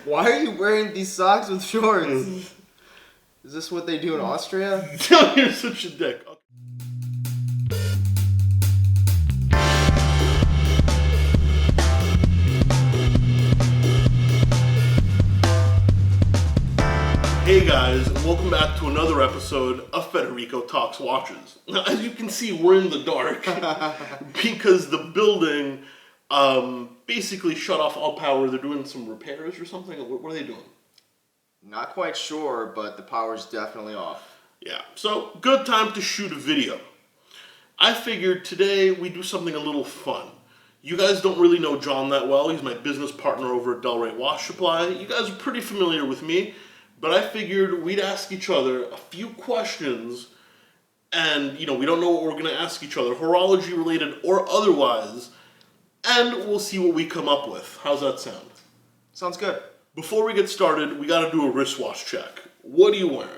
Why are you wearing these socks with shorts? Is this what they do in Austria? You're such a dick. Hey guys, and welcome back to another episode of Federico Talks Watches. Now, as you can see, we're in the dark because the building basically shut off all power. They're doing some repairs or something. What are they doing? Not quite sure, but the power's definitely off. Yeah, so good time to shoot a video. I figured today we do something a little fun. You guys don't really know John that well. He's my business partner over at Delray Watch Supply. You guys are pretty familiar with me. But I figured we'd ask each other a few questions, and, we don't know what we're going to ask each other, horology related or otherwise, and we'll see what we come up with. How's that sound? Sounds good. Before we get started, we got to do a wristwatch check. What are you wearing?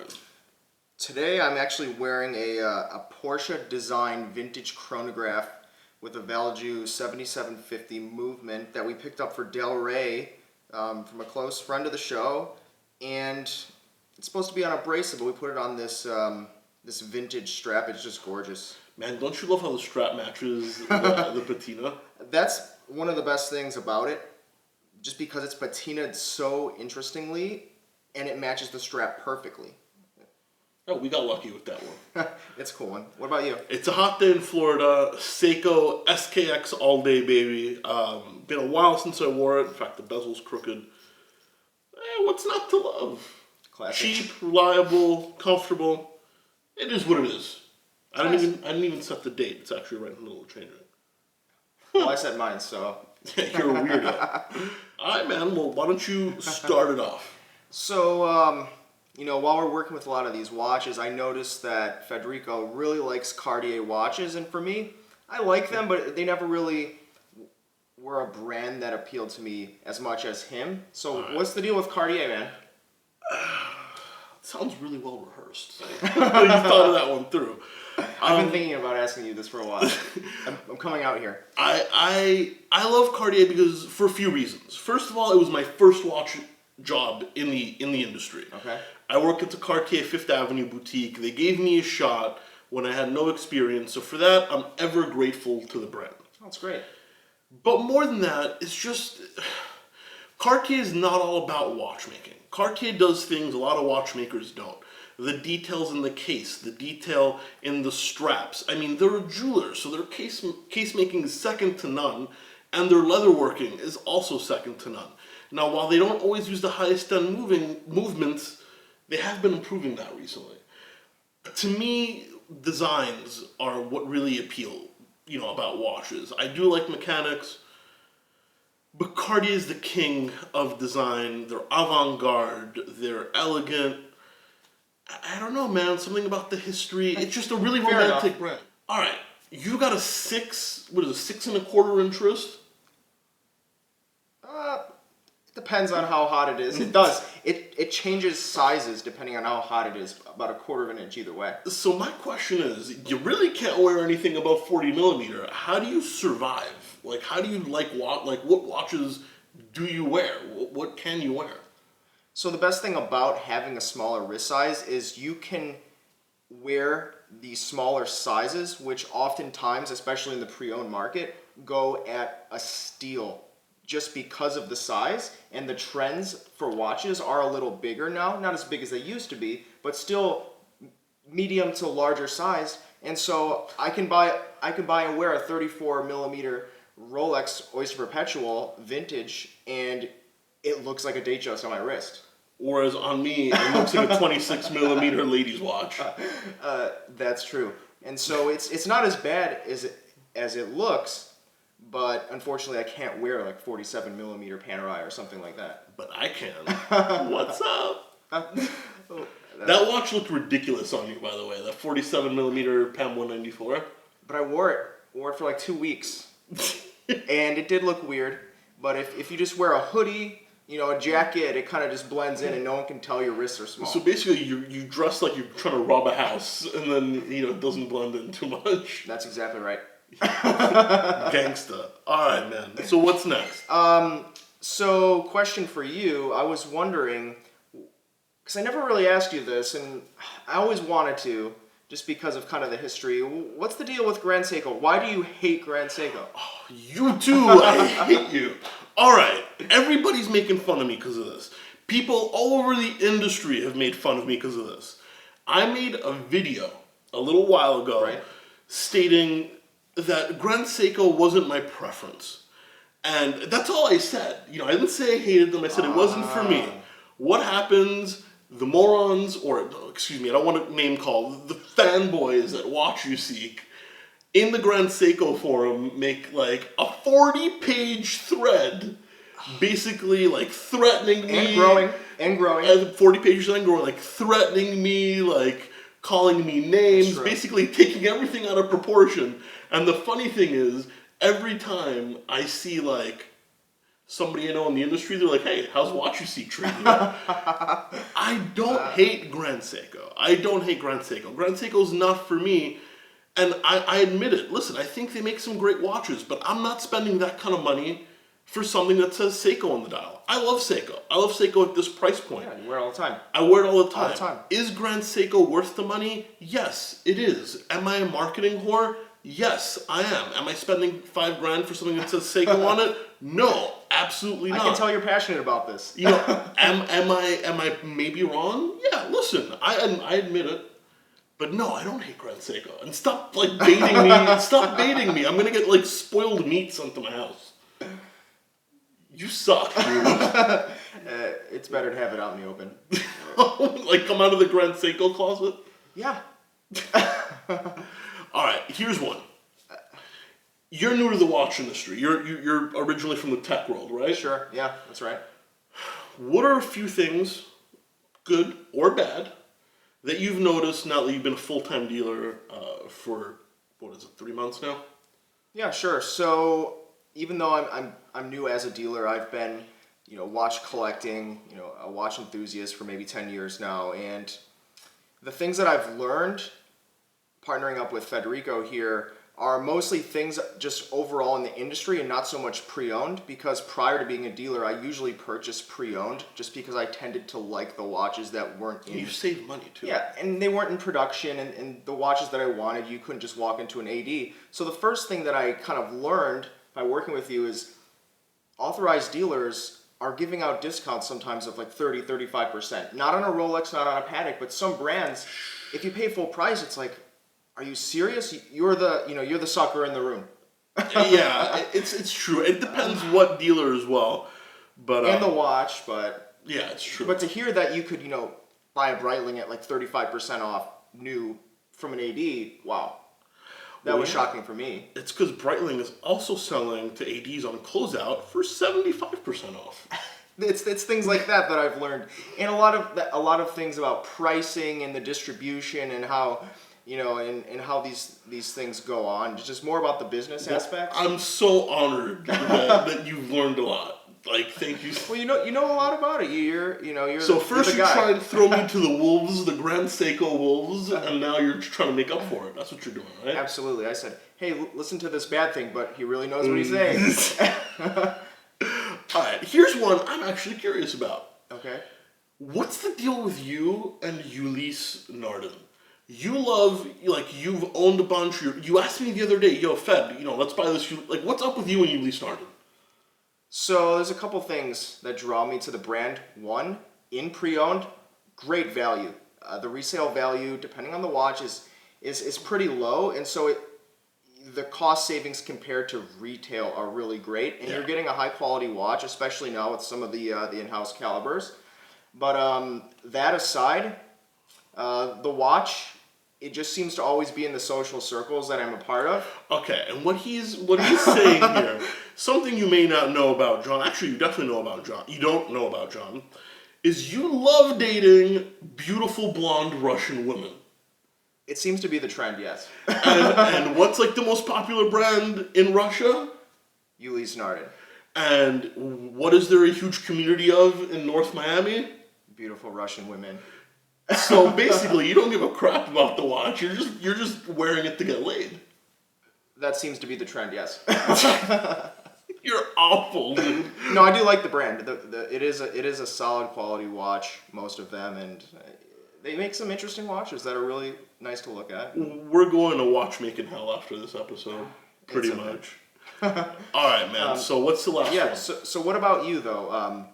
Today I'm actually wearing a Porsche design vintage chronograph with a Valjoux 7750 movement that we picked up for Delray from a close friend of the show. And it's supposed to be on a bracelet, but we put it on this this vintage strap. It's just gorgeous. Man, don't you love how the strap matches the patina? That's one of the best things about it, just because it's patinaed so interestingly, and it matches the strap perfectly. Oh, we got lucky with that one. It's a cool one. What about you? It's a hot day in Florida. Seiko SKX all day, baby. Been a while since I wore it. In fact, the bezel's crooked. What's not to love? Classic. Cheap, reliable, comfortable. It is what it is. I didn't even set the date. It's actually right in the middle of the train wreck. Well, I set mine, so. You're a weirdo. All right, man. Well, why don't you start it off? So, while we're working with a lot of these watches, I noticed that Federico really likes Cartier watches, and for me, I like them, but they never really were a brand that appealed to me as much as him. So What's the deal with Cartier, man? Sounds really well rehearsed. You thought of that one through. I've been thinking about asking you this for a while. I'm coming out here. I love Cartier because for a few reasons. First of all, it was my first watch job in the industry. Okay. I worked at the Cartier Fifth Avenue boutique. They gave me a shot when I had no experience. So for that, I'm ever grateful to the brand. That's great. But more than that, it's just, Cartier is not all about watchmaking. Cartier does things a lot of watchmakers don't. The details in the case, the detail in the straps. I mean, they're a jeweler, so their case making is second to none, and their leatherworking is also second to none. Now, while they don't always use the highest end movements, they have been improving that recently. To me, designs are what really appeal about watches. I do like mechanics, but Cartier is the king of design. They're avant-garde, they're elegant. I don't know, man, something about the history. It's just a really romantic brand. All right, you got a 6 1/4 inch wrist? It depends on how hot it is. It does. It changes sizes depending on how hot it is. About 1/4 inch either way. So my question is, you really can't wear anything above 40 millimeter. How do you survive? Like, how do you what watches do you wear? What can you wear? So the best thing about having a smaller wrist size is you can wear these smaller sizes, which oftentimes, especially in the pre-owned market, go at a steal just because of the size, and the trends for watches are a little bigger now. Not as big as they used to be, but still medium to larger size. And so I can buy and wear a 34 millimeter Rolex Oyster Perpetual vintage, and it looks like a Datejust on my wrist. Whereas on me, it looks like a 26 millimeter ladies watch. That's true. And so it's not as bad as it looks. But unfortunately, I can't wear like 47 millimeter Panerai or something like that. But I can. What's up? That watch looked ridiculous on you, by the way. That 47 millimeter PAM 194. But I wore it for like 2 weeks, and it did look weird. But if you just wear a hoodie, a jacket, it kind of just blends in, and no one can tell your wrists are small. So basically, you dress like you're trying to rob a house, and then it doesn't blend in too much. That's exactly right. Gangsta. All right, man. So what's next? So, question for you. I was wondering, because I never really asked you this, and I always wanted to, just because of kind of the history. What's the deal with Grand Seiko? Why do you hate Grand Seiko? You too, I hate you. All right, everybody's making fun of me because of this. People all over the industry have made fun of me because of this. I made a video a little while ago Right. stating that Grand Seiko wasn't my preference. And that's all I said. You know, I didn't say I hated them, I said it wasn't for me. What happens, the morons, or excuse me, I don't want to name call, the fanboys at Watch You Seek, in the Grand Seiko forum make like a 40-page thread, basically like threatening me. And growing. 40 pages and growing, like threatening me, like calling me names, basically taking everything out of proportion. And the funny thing is, every time I see like somebody I know in the industry, they're like, hey, how's Watch You Seek treating you? I don't hate Grand Seiko. I don't hate Grand Seiko. Grand Seiko's not for me. And I admit it. Listen, I think they make some great watches, but I'm not spending that kind of money for something that says Seiko on the dial. I love Seiko. I love Seiko at this price point. Yeah, you wear it all the time. I wear it all the time. All the time. Is Grand Seiko worth the money? Yes, it is. Am I a marketing whore? Yes, I am. Am I spending $5,000 for something that says Seiko on it? No, absolutely not. I can tell you're passionate about this. You know, am I maybe wrong? Yeah, listen, I admit it. But no, I don't hate Grand Seiko. And stop like baiting me. Stop baiting me. I'm gonna get like spoiled meat sent to my house. You suck, dude. It's better to have it out in the open. Like come out of the Grand Seiko closet? Yeah. All right, here's one. You're new to the watch industry. You're originally from the tech world, right? Sure. Yeah, that's right. What are a few things, good or bad, that you've noticed now that you've been a full-time dealer for, what is it, 3 months now? Yeah, sure. So even though I'm new as a dealer, I've been, watch collecting, a watch enthusiast for maybe 10 years now, and the things that I've learned partnering up with Federico here are mostly things just overall in the industry and not so much pre-owned, because prior to being a dealer, I usually purchased pre-owned just because I tended to like the watches that weren't in... You save money too. Yeah, and they weren't in production, and the watches that I wanted, you couldn't just walk into an AD. So the first thing that I kind of learned by working with you is authorized dealers are giving out discounts sometimes of like 30, 35%. Not on a Rolex, not on a Patek, but some brands, if you pay full price, it's like, are you serious? You're the sucker in the room. Yeah, it's true. It depends what dealer as well, but and the watch, but yeah, it's true. But to hear that you could buy a Breitling at like 35% off new from an AD, wow, that was shocking for me. It's because Breitling is also selling to ADs on closeout for 75% off. It's things like that I've learned, and a lot of things about pricing and the distribution and how. And how these things go on. It's just more about the business aspect. I'm so honored that you've learned a lot. Like, thank you. Well, you know a lot about it. You're So first you try and throw me to the wolves, the Grand Seiko wolves, and now you're trying to make up for it. That's what you're doing, right? Absolutely. I said, hey, listen to this bad thing, but he really knows what he's saying. All right, here's one I'm actually curious about. Okay. What's the deal with you and Ulysse Nardin? You've owned a bunch. You asked me the other day, yo, Fed, let's buy this. Like, what's up with you and Ulysse Nardin? So there's a couple things that draw me to the brand. One, in pre-owned, great value. The resale value, depending on the watch, is pretty low, and so the cost savings compared to retail are really great, and you're getting a high quality watch, especially now with some of the in-house calibers. But that aside, the watch, it just seems to always be in the social circles that I'm a part of. Okay, and what he's saying here, something you may not know about John, actually you definitely know about John, you don't know about John, is you love dating beautiful blonde Russian women. It seems to be the trend, yes. And what's like the most popular brand in Russia? Ulysse Nardin. And what is there a huge community of in North Miami? Beautiful Russian women. So basically, you don't give a crap about the watch. You're just wearing it to get laid. That seems to be the trend, yes. You're awful, dude. No, I do like the brand. It is a solid quality watch, most of them, and they make some interesting watches that are really nice to look at. We're going to watchmaking hell after this episode, pretty okay. much. All right, man. So what's the last one? So what about you though?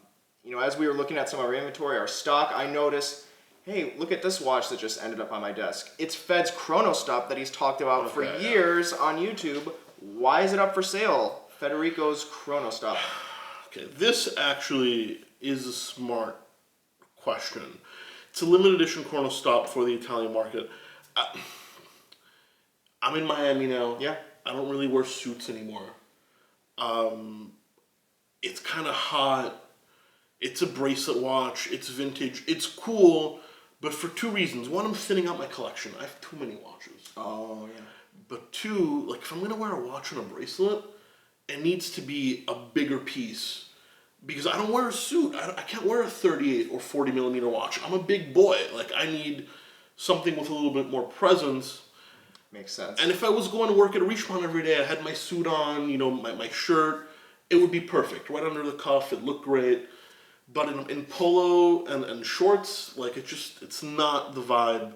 As we were looking at some of our inventory, our stock, I noticed, hey, look at this watch that just ended up on my desk. It's Fed's Chronostop that he's talked about for years on YouTube. Why is it up for sale? Federico's Chronostop. Okay, this actually is a smart question. It's a limited edition Chronostop for the Italian market. I'm in Miami now. Yeah. I don't really wear suits anymore. It's kind of hot. It's a bracelet watch. It's vintage. It's cool, but for two reasons. One, I'm thinning out my collection. I have too many watches. Oh, yeah. But two, like if I'm going to wear a watch and a bracelet, it needs to be a bigger piece. Because I don't wear a suit. I can't wear a 38 or 40 millimeter watch. I'm a big boy. Like I need something with a little bit more presence. Makes sense. And if I was going to work at a Richemont every day, I had my suit on, my shirt, it would be perfect. Right under the cuff, it looked great. But in polo and shorts, like it's not the vibe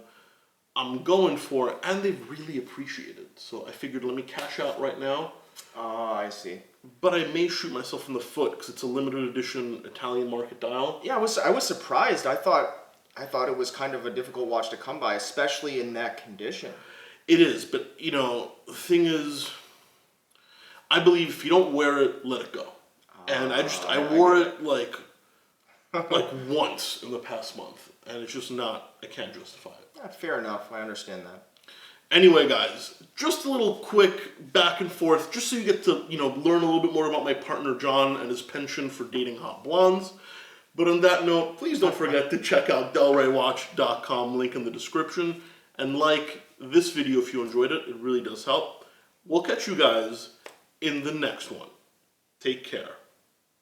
I'm going for, and they've really appreciated it. So I figured, let me cash out right now. Oh, I see. But I may shoot myself in the foot because it's a limited edition Italian market dial. Yeah, I was surprised. I thought it was kind of a difficult watch to come by, especially in that condition. It is, but the thing is, I believe if you don't wear it, let it go. And I wore it like once in the past month, and it's just not, I can't justify it. Yeah, fair enough. I understand that. Anyway, guys, just a little quick back and forth, just so you get to, learn a little bit more about my partner John and his penchant for dating hot blondes. But on that note, please don't forget to check out DelrayWatch.com, link in the description, and like this video if you enjoyed it. It really does help. We'll catch you guys in the next one. Take care.